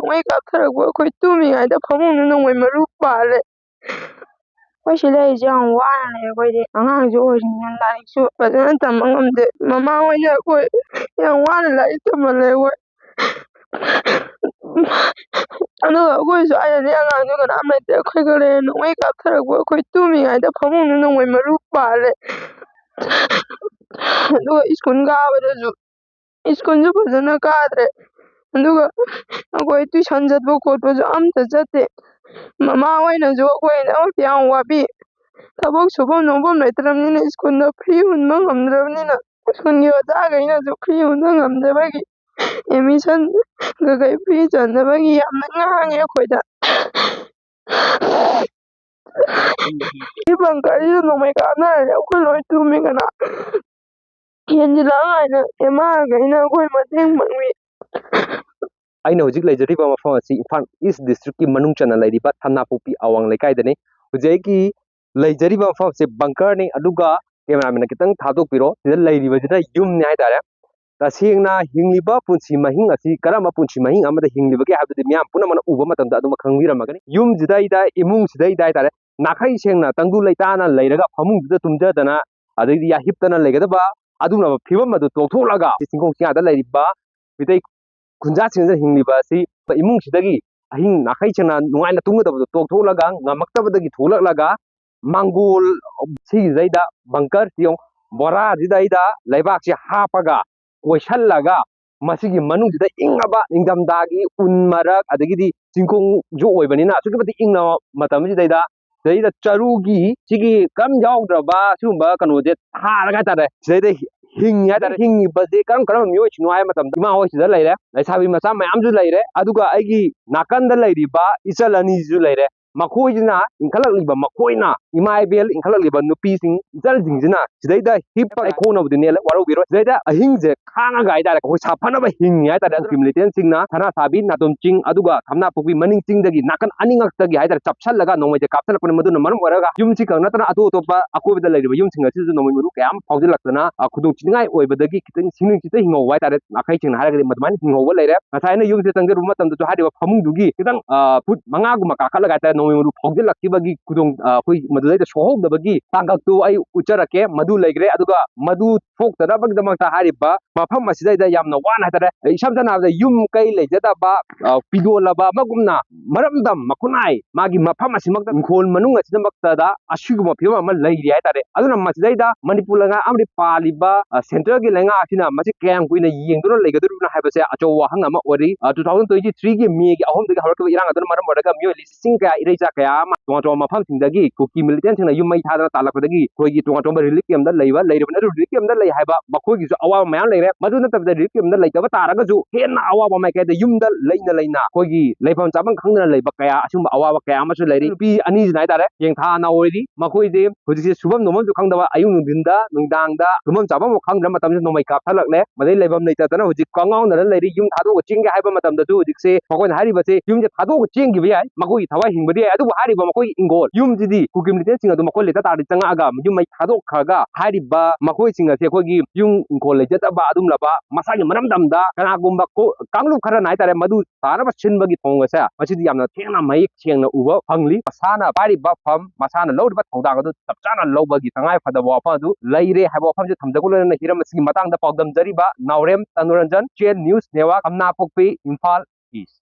ꯅꯣꯡꯃꯩ ꯀꯥꯞꯊꯔꯛꯄ ꯑꯩꯈꯣꯏ ꯇꯨꯝꯃꯤꯉꯩꯗ ꯐꯃꯨꯡꯗ ꯅꯣꯡꯃꯩ ꯃꯔꯨ ꯄꯥꯜꯂꯦ꯫ ꯑꯩꯈꯣꯏ ꯁꯤ ꯂꯩꯔꯤꯁꯦ ꯌꯥꯝ ꯋꯥꯅ ꯂꯩ ꯑꯩꯈꯣꯏꯗꯤ ꯑꯉꯥꯡꯁꯨ ꯑꯣꯏꯔꯤꯅꯤꯅ ꯂꯥꯏꯔꯤꯛꯁꯨ ꯐꯖꯅ ꯇꯝꯕ ꯉꯝꯗꯦ ꯃꯃꯥ ꯍꯣꯏꯅ ꯑꯩꯈꯣꯏ ꯌꯥꯝ ꯋꯥꯅ ꯂꯥꯏꯔꯤꯛ ꯇꯝꯍꯜꯂꯦ ꯑꯩꯈꯣꯏ ꯑꯗꯨꯒ ꯑꯩꯈꯣꯏ ꯁ꯭ꯋꯥꯏꯗꯗꯤ ꯑꯉꯥꯡꯁꯨ ꯀꯅꯥꯝ ꯂꯩꯇꯦ ꯑꯩꯈꯣꯏ ꯈꯛ ꯂꯩꯔꯦ ꯅꯣꯡꯃꯩ ꯀꯥꯞꯊꯔꯛꯄ ꯑꯩꯈꯣꯏ ꯇꯨꯝꯃꯤꯉꯩꯗ ꯐꯃꯨꯡꯗ ꯅꯣꯡꯃꯩ ꯃꯔꯨ ꯄꯥꯜꯂꯦ ꯑꯗꯨꯒ ꯁ꯭ꯀꯨꯜ ꯀꯥꯕꯗꯁꯨ ꯁ꯭ꯀꯨꯜꯁꯨ ꯐꯖꯅ ꯀꯥꯗ꯭ꯔꯦ ꯑꯗꯨꯒ ꯑꯩꯈꯣꯏ ꯇꯨꯏꯁꯟ ꯆꯠꯄ ꯈꯣꯠꯄꯁꯨ ꯑꯝꯇ ꯆꯠꯇꯦ ꯃꯃꯥ ꯍꯣꯏꯅꯁꯨ ꯑꯩꯈꯣꯏꯒꯤꯗꯃꯛꯇ ꯌꯥꯝ ꯋꯥꯕꯤ ꯊꯕꯛ ꯁꯨꯐꯝ ꯅꯣꯝꯐꯝ ꯂꯩꯇ꯭ꯔꯕꯅꯤꯅ ꯁ꯭ꯀꯨꯜꯗ ꯐꯤ ꯍꯨꯟꯕ ꯉꯝꯗ꯭ꯔꯕꯅꯤꯅ ꯁ꯭ꯀꯨꯜꯒꯤ ꯑꯣꯖꯥꯈꯩꯅꯁꯨ ꯐꯤ ꯍꯨꯟꯕ ꯉꯝꯗꯕꯒꯤ ꯑꯦꯠꯃꯤꯁꯟ ꯀꯩꯀꯩ ꯐꯤ ꯆꯟꯗꯕꯒꯤ ꯌꯥꯝꯅ ꯉꯥꯡꯉꯦ ꯑꯩꯈꯣꯏꯗ ꯁꯤ ꯕꯪꯀꯔꯁꯤꯗ ꯅꯣꯡꯃꯩ ꯀꯥꯞꯅꯔꯗꯤ ꯑꯩꯈꯣꯏ ꯂꯣꯏ ꯇꯨꯝꯃꯤ ꯀꯅꯥ ꯍꯦꯟꯖꯤꯜꯂꯛꯑꯉꯥꯏꯅ ꯑꯦꯝꯑꯥꯔꯈꯩꯅ ꯑꯩꯈꯣꯏ ꯃꯇꯦꯡ ꯄꯥꯡꯕꯤ ꯑꯩꯅ ꯍꯧꯖꯤꯛ ꯂꯩꯖꯔꯤꯕ ꯃꯐꯝ ꯑꯁꯤ ꯏꯝꯐꯥꯜ ꯏꯁ ꯗꯤꯁꯇ꯭ꯔꯤꯛꯀꯤ ꯃꯅꯨꯡ ꯆꯟꯅ ꯂꯩꯔꯤꯕ ꯊꯝꯅꯥꯄꯣꯛꯄꯤ ꯑꯋꯥꯡ ꯂꯩꯀꯥꯏꯗꯅꯤ ꯍꯧꯖꯤꯛ ꯑꯩꯒꯤ ꯂꯩꯖꯔꯤꯕ ꯃꯐꯝ ꯑꯁꯤ ꯕꯪꯀꯔꯅꯤ ꯑꯗꯨꯒ ꯀꯦꯃꯦꯔꯥꯃꯦꯟꯅ ꯈꯤꯇꯪ ꯊꯥꯗꯣꯛꯄꯤꯔꯣ ꯁꯤꯗ ꯂꯩꯔꯤꯕꯁꯤꯅ ꯌꯨꯝꯅꯤ ꯍꯥꯏꯇꯥꯔꯦ ꯇꯁꯦꯡꯅ ꯍꯤꯡꯂꯤꯕ ꯄꯨꯟꯁꯤ ꯃꯍꯤꯡ ꯑꯁꯤ ꯀꯔꯝꯕ ꯄꯨꯟꯁꯤ ꯃꯍꯤꯡ ꯑꯃꯗ ꯍꯤꯡꯂꯤꯕꯒꯦ ꯍꯥꯏꯕꯗꯨꯗꯤ ꯃꯤꯌꯥꯝ ꯄꯨꯝꯅꯃꯛꯅ ꯎꯕ ꯃꯇꯝꯗ ꯑꯗꯨꯃꯛ ꯈꯪꯕꯤꯔꯝꯃꯒꯅꯤ ꯌꯨꯝꯁꯤꯗꯩꯗ ꯏꯃꯨꯡꯁꯤꯗꯩꯗ ꯍꯥꯏꯇꯥꯔꯦ ꯅꯥꯈꯩ ꯁꯦꯡꯅ ꯇꯪꯗꯨ ꯂꯩꯇꯥꯅ ꯂꯩꯔꯒ ꯐꯃꯨꯡꯁꯤꯗ ꯇꯨꯝꯖꯗꯅ ꯑꯗꯩꯗꯤ ꯌꯥꯍꯤꯞꯇꯅ ꯂꯩꯒꯗꯕ ꯑꯗꯨꯒꯨꯝꯂꯕ ꯐꯤꯕꯝ ꯑꯗꯨ ꯇꯣꯛꯊꯣꯛꯂꯒ ꯆꯤꯡꯈꯣꯡ ꯆꯤꯡꯌꯥꯗ ꯂꯩꯔꯤꯕ ꯃꯤꯇꯩ ꯈꯨꯟꯖꯥꯁꯤꯡꯗ ꯍꯤꯡꯂꯤꯕ ꯑꯁꯤ ꯏꯃꯨꯡꯁꯤꯗꯒꯤ ꯑꯍꯤꯡ ꯅꯥꯈꯩ ꯁꯦꯡꯅ ꯅꯨꯡꯉꯥꯏꯅ ꯇꯨꯝꯒꯗꯕꯗꯨ ꯇꯣꯛꯊꯣꯛꯂꯒ ꯉꯝꯃꯛꯇꯕꯗꯒꯤ ꯊꯣꯛꯂꯛꯂꯒ ꯃꯥꯡꯒꯣꯜ ꯁꯤꯒꯤꯁꯤꯗꯩꯗ ꯕꯪꯀꯔ ꯌꯦꯡꯉꯨ ꯕꯣꯔꯥꯁꯤꯗꯩꯗ ꯂꯩꯕꯥꯛꯁꯤ ꯍꯥꯞꯄꯒ ꯀꯣꯏꯁꯜꯂꯒ ꯃꯁꯤꯒꯤ ꯃꯅꯨꯡꯁꯤꯗ ꯏꯪꯉꯕ ꯅꯤꯡꯊꯝꯊꯥꯒꯤ ꯎꯟ ꯃꯔꯛ ꯑꯗꯒꯤꯗꯤ ꯆꯤꯡꯈꯣꯡꯁꯨ ꯑꯣꯏꯕꯅꯤꯅ ꯑꯁꯨꯛꯀꯤ ꯃꯇꯤꯛ ꯏꯪꯅꯕ ꯃꯇꯝꯁꯤꯗꯩꯗ ꯁꯤꯗꯩꯗ ꯆꯔꯨꯒꯤ ꯁꯤꯒꯤ ꯀꯔꯝ ꯌꯥꯎꯗ꯭ꯔꯕ ꯁꯤꯒꯨꯝꯕ ꯀꯩꯅꯣꯁꯦ ꯊꯥꯔꯒ ꯍꯥꯏꯇꯥꯔꯦ ꯁꯤꯗꯩꯗ ꯍꯤꯡꯉꯤ ꯍꯥꯏꯇꯥꯔꯦ ꯍꯤꯡꯉꯤꯕꯁꯦ ꯀꯔꯝꯕ ꯃꯤꯑꯣꯏꯁꯤꯡꯅꯣ ꯍꯥꯏꯕ ꯃꯇꯝꯗ ꯏꯃꯥ ꯍꯣꯏ ꯁꯤꯗ ꯂꯩꯔꯦ ꯂꯩꯁꯥꯕꯤ ꯃꯆꯥ ꯃꯌꯥꯝꯁꯨ ꯂꯩꯔꯦ ꯑꯗꯨꯒ ꯑꯩꯒꯤ ꯅꯥꯀꯟꯗ ꯂꯩꯔꯤꯕ ꯏꯆꯜ ꯑꯅꯤꯁꯤꯁꯨ ꯂꯩꯔꯦ ꯃꯈꯣꯏꯁꯤꯅ ꯏꯟꯈꯠꯂꯛꯂꯤꯕ ꯃꯈꯣꯏꯅ ꯏꯃꯥ ꯏꯕꯦꯜ ꯏꯟꯈꯠꯂꯛꯂꯤꯕ ꯅꯨꯄꯤꯁꯤꯡ ꯏꯆꯜꯁꯤꯡꯁꯤꯅ ꯁꯤꯗꯩꯗ ꯍꯤꯞꯄ ꯈꯣꯡꯅꯕꯗꯨꯅꯦ ꯋꯥꯔꯧꯕꯤꯔꯣꯏ ꯁꯤꯗꯩꯗ ꯑꯍꯤꯡꯁꯦ ꯈꯥꯡꯉꯒ ꯍꯥꯏꯇꯥꯔꯦ ꯑꯩꯈꯣꯏ ꯁꯥꯐꯅꯕ ꯍꯤꯡꯉꯤ ꯍꯥꯏꯇꯥꯔꯦ ꯑꯗꯨꯒꯤ ꯃꯤꯂꯤꯇꯦꯟꯁꯤꯡꯅ ꯁꯅꯥꯁꯥꯕꯤ ꯅꯥꯇꯣꯝ ꯆꯤꯡ ꯑꯗꯨꯒ ꯊꯝꯅꯥꯄꯣꯛꯄꯤ ꯃꯅꯤꯡ ꯆꯤꯡꯗꯒꯤ ꯅꯥꯀꯟ ꯑꯅꯤꯃꯛꯇꯒꯤ ꯍꯥꯏꯇꯥꯔꯦ ꯆꯞꯁꯜꯂꯒ ꯅꯣꯡꯃꯩꯁꯦ ꯀꯥꯞꯁꯤꯜꯂꯛꯄꯅꯤ ꯃꯗꯨꯅ ꯃꯔꯝ ꯑꯣꯏꯔꯒ ꯌꯨꯝꯁꯤ ꯈꯛ ꯅꯠꯇꯅ ꯑꯇꯣꯞ ꯑꯇꯣꯞꯄ ꯑꯀꯣꯏꯕꯗ ꯂꯩꯔꯤꯕ ꯌꯨꯝꯁꯤꯡ ꯑꯁꯤꯁꯨ ꯅꯣꯡꯃꯩ ꯃꯔꯨ ꯀꯌꯥ ꯑꯃ ꯐꯥꯎꯖꯤꯜꯂꯛꯇꯅ ꯈꯨꯗꯣꯡꯊꯤꯅꯤꯡꯉꯥꯏ ꯑꯣꯏꯕꯗꯒꯤ ꯈꯤꯇꯪ ꯁꯤꯡꯅꯨꯡꯁꯤꯇ ꯍꯤꯡꯍꯧꯕ ꯍꯥꯏꯇꯥꯔꯦ ꯅꯥꯈꯩ ꯁꯦꯡꯅ ꯍꯥꯏꯔꯒꯗꯤ ꯃꯗꯨꯃꯥꯏꯅ ꯍꯤꯡꯍꯧꯕ ꯂꯩꯔꯦ ꯉꯁꯥꯏꯅ ꯌꯨꯝꯁꯦ ꯆꯪꯖꯔꯨꯕ ꯃꯇꯝꯗꯁꯨ ꯍꯥꯏꯔꯤꯕ ꯐꯃꯨꯡꯗꯨꯒꯤ ꯈꯤꯇꯪ ꯐꯨꯠ 5ꯒꯨꯝꯕ ꯀꯥꯈꯠꯂꯒ ꯍꯥꯏꯇꯥꯔꯦ ꯅꯣꯡꯃꯩ ꯃꯔꯨ ꯐꯥꯎꯖꯤꯜꯂꯛꯈꯤꯕꯒꯤ ꯑꯩꯈꯣꯏ ꯃꯗꯨꯗꯩꯗ ꯁꯣꯛꯍꯧꯗꯕꯒꯤ ꯇꯥꯡꯀꯛꯇꯨ ꯑꯩ ꯎꯠꯆꯔꯛꯀꯦ ꯃꯗꯨ ꯂꯩꯈ꯭ꯔꯦ ꯑꯗꯨꯒ ꯃꯗꯨ ꯊꯣꯛꯇꯅꯕꯒꯤꯗꯃꯛꯇ ꯍꯥꯏꯔꯤꯕ ꯃꯐꯝ ꯑꯁꯤꯗꯩꯗ ꯌꯥꯝꯅ ꯋꯥꯅ ꯍꯥꯏꯇꯥꯔꯦ ꯏꯁꯝ ꯁꯝꯅ ꯍꯥꯏꯔꯕꯗ ꯌꯨꯝ ꯀꯩ ꯂꯩꯖꯗꯕ ꯄꯤꯗꯣꯜꯂꯕ ꯑꯃꯒꯨꯝꯅ ꯃꯔꯝꯗꯝ ꯃꯈꯨꯟꯅꯥꯏ ꯃꯥꯒꯤ ꯃꯐꯝ ꯑꯁꯤꯃꯛꯇ ꯏꯪꯈꯣꯜ ꯃꯅꯨꯡ ꯑꯁꯤꯗꯃꯛꯇꯗ ꯑꯁꯤꯒꯨꯝꯕ ꯐꯤꯕꯝ ꯑꯃ ꯂꯩꯔꯤ ꯍꯥꯏꯇꯥꯔꯦ ꯑꯗꯨꯅ ꯃꯁꯤꯗꯩꯗ ꯃꯅꯤꯄꯨꯔ ꯂꯩꯉꯥꯛ ꯑꯃꯗꯤ ꯄꯥꯜꯂꯤꯕ ꯁꯦꯟꯇ꯭ꯔꯦꯜꯒꯤ ꯂꯩꯉꯥꯛ ꯑꯁꯤꯅ ꯃꯁꯤ ꯀꯌꯥꯝ ꯀꯨꯏꯅ ꯌꯦꯡꯗꯨꯅ ꯂꯩꯒꯗꯧꯔꯤꯕꯅꯣ ꯍꯥꯏꯕꯁꯦ ꯑꯆꯧꯕ ꯋꯥꯍꯪ ꯑꯃ ꯑꯣꯏꯔꯤ 2023ꯒꯤ ꯃꯦꯒꯤ 3ꯗꯒꯤ ꯍꯧꯔꯛꯈꯤꯕ ꯏꯔꯥꯡ ꯑꯗꯨꯅ ꯃꯔꯝ ꯑꯣꯏꯔꯒ ꯃꯤꯑꯣꯏ ꯂꯤꯁꯤꯡ ꯀꯌꯥ ꯏꯔꯩꯆꯥ ꯀꯌꯥ ꯑꯃ ꯇꯣꯉꯥꯟ ꯇꯣꯉꯥꯟꯕ ꯃꯐꯝꯁꯤꯡꯗꯒꯤ ꯀꯨꯀꯤ ꯃꯤꯂꯤꯇꯦꯟꯁꯤꯡꯅ ꯌꯨꯝ ꯃꯩ ꯊꯥꯗꯅ ꯇꯥꯜꯂꯛꯄꯗꯒꯤ ꯑꯩꯈꯣꯏꯒꯤ ꯇꯣꯉꯥꯟ ꯇꯣꯉꯥꯟꯕ ꯔꯤꯂꯤꯐ ꯀꯦꯝꯞꯇ ꯂꯩꯔꯤꯕꯅꯤ ꯑꯗꯨ ꯔꯤꯂꯤꯐ ꯀꯦꯝꯞꯇ ꯂꯩ ꯍꯥꯏꯕ ꯃꯈꯣꯏꯒꯤꯁꯨ ꯑꯋꯥꯕ ꯃꯌꯥꯝ ꯂꯩꯔꯦ ꯃꯗꯨ ꯅꯠꯇꯕꯗ ꯔꯤꯂꯤꯐ ꯀꯦꯝꯞꯇ ꯂꯩꯇꯕ ꯇꯥꯔꯒꯁꯨ ꯍꯦꯟꯅ ꯑꯋꯥꯕ ꯃꯥꯏꯀꯩꯗ ꯌꯨꯝꯗ ꯂꯩꯅ ꯑꯩꯈꯣꯏꯒꯤ ꯂꯩꯐꯝ ꯆꯥꯐꯝ ꯈꯪꯗꯅ ꯂꯩꯕ ꯀꯌꯥ ꯑꯁꯤꯒꯨꯝꯕ ꯑꯋꯥꯕ ꯀꯌా ꯑꯃꯁꯨ ꯂꯩꯔꯤ ꯅꯨꯄꯤ ꯑꯅꯤꯁꯤꯅ ꯍꯥꯏꯇꯥꯔꯦ ꯌꯦꯡꯊꯥꯅ ꯑꯣꯏꯔꯤ ꯃꯈꯣꯏꯁꯦ ꯍꯧꯖꯤꯛꯁꯦ ꯁꯨꯐꯝ ꯅꯣꯝꯐꯝꯁꯨ ꯈꯪꯗꯕ ꯑꯌꯨꯛ ꯅꯨꯡꯊꯤꯟꯗ ꯅꯨꯡꯗꯥꯡꯗ ꯁꯨꯐꯝ ꯆꯥꯐꯝ ꯈꯪꯗ꯭ꯔ ꯃꯇꯝꯁꯤꯗ ꯅꯣꯡꯃꯩ ꯀꯥꯞꯊꯠꯂꯛꯂꯦ ꯃꯗꯩ ꯂꯩꯐꯝ ꯂꯩꯇꯗꯅ ꯍꯧꯖꯤꯛ ꯀꯪꯉꯥꯎꯅꯔ ꯂꯩꯔꯤ ꯌꯨꯝ ꯊꯥꯗꯣꯛꯑꯒ ꯆꯦꯟꯒꯦ ꯍꯥꯏꯕ ꯃꯇꯝꯗꯁꯨ ꯍꯧꯖꯤꯛꯁꯦ ꯃꯈꯣꯏꯅ ꯍꯥꯏꯔꯤꯕꯁꯦ ꯌꯨꯝꯁꯦ ꯊꯥꯗꯣꯛꯑꯒ ꯆꯦꯟꯈꯤꯕ ꯌꯥꯏ ꯃꯈꯣꯏꯒꯤ ꯊꯋꯥꯏ ꯍꯤꯡꯕꯗꯤ ꯌꯥꯏ ꯑꯗꯨꯕꯨ ꯍꯥꯏꯔꯤꯕ ꯃꯈꯣꯏꯒꯤ ꯏꯪꯒꯣꯜ ꯌꯨꯝꯁꯤꯗꯤ ꯀꯨꯀꯤ ꯃꯤꯂꯤꯇꯦꯟꯁꯤꯡ ꯑꯗꯨ ꯃꯈꯣꯏ ꯂꯩꯇ ꯇꯥꯔꯗꯤ ꯆꯪꯉꯛꯑꯒ ꯌꯨꯝ ꯃꯩ ꯊꯥꯗꯣꯛꯈ꯭ꯔꯒ ꯍꯥꯏꯔꯤꯕ ꯃꯈꯣꯏꯁꯤꯡ ꯑꯁꯤ ꯑꯩꯈꯣꯏꯒꯤ ꯌꯨꯝ ꯏꯪꯈꯣꯜ ꯂꯩꯖꯗꯕ ꯑꯗꯨꯝꯂꯕ ꯃꯁꯥꯒꯤ ꯃꯔꯝꯗꯝꯗ ꯀꯅꯥꯒꯨꯝꯕ ꯀꯥꯡꯂꯨꯞ ꯈꯔꯅ ꯍꯥꯏꯇꯥꯔꯦ ꯃꯗꯨ ꯇꯥꯅꯕ ꯁꯤꯟꯕꯒꯤ ꯊꯧꯑꯣꯡ ꯑꯁꯦ ꯃꯁꯤꯗꯤ ꯌꯥꯝꯅ ꯊꯦꯡꯅ ꯃꯌꯦꯛ ꯁꯦꯡꯅ ꯎꯕ ꯐꯪꯂꯤ ꯃꯁꯥꯅ ꯄꯥꯏꯔꯤꯕ ꯐꯝ ꯃꯁꯥꯅ ꯂꯧꯔꯤꯕ ꯊꯧꯗꯥꯡ ꯑꯗꯨ ꯆꯞ ꯆꯥꯅ ꯂꯧꯕꯒꯤ ꯇꯉꯥꯏꯐꯗꯕ ꯋꯥꯐꯝ ꯑꯗꯨ ꯂꯩꯔꯦ ꯍꯥꯏꯕ ꯋꯥꯐꯝꯁꯦ ꯊꯝꯖꯕ ꯂꯣꯏꯅꯅ ꯍꯤꯔꯝ ꯑꯁꯤꯒꯤ ꯃꯇꯥꯡꯗ ꯄꯥꯎꯗꯝꯖꯔꯤꯕ ꯅꯥꯎꯔꯦꯝ ꯇꯅꯨꯔꯟꯖꯟ ꯆꯦꯟ ꯅ꯭ꯌꯨꯁ ꯅꯦꯠꯋꯥꯔꯛ ꯊꯝꯅꯥꯄꯣꯛꯄꯤ ꯏꯝꯐꯥꯜ ꯏꯁ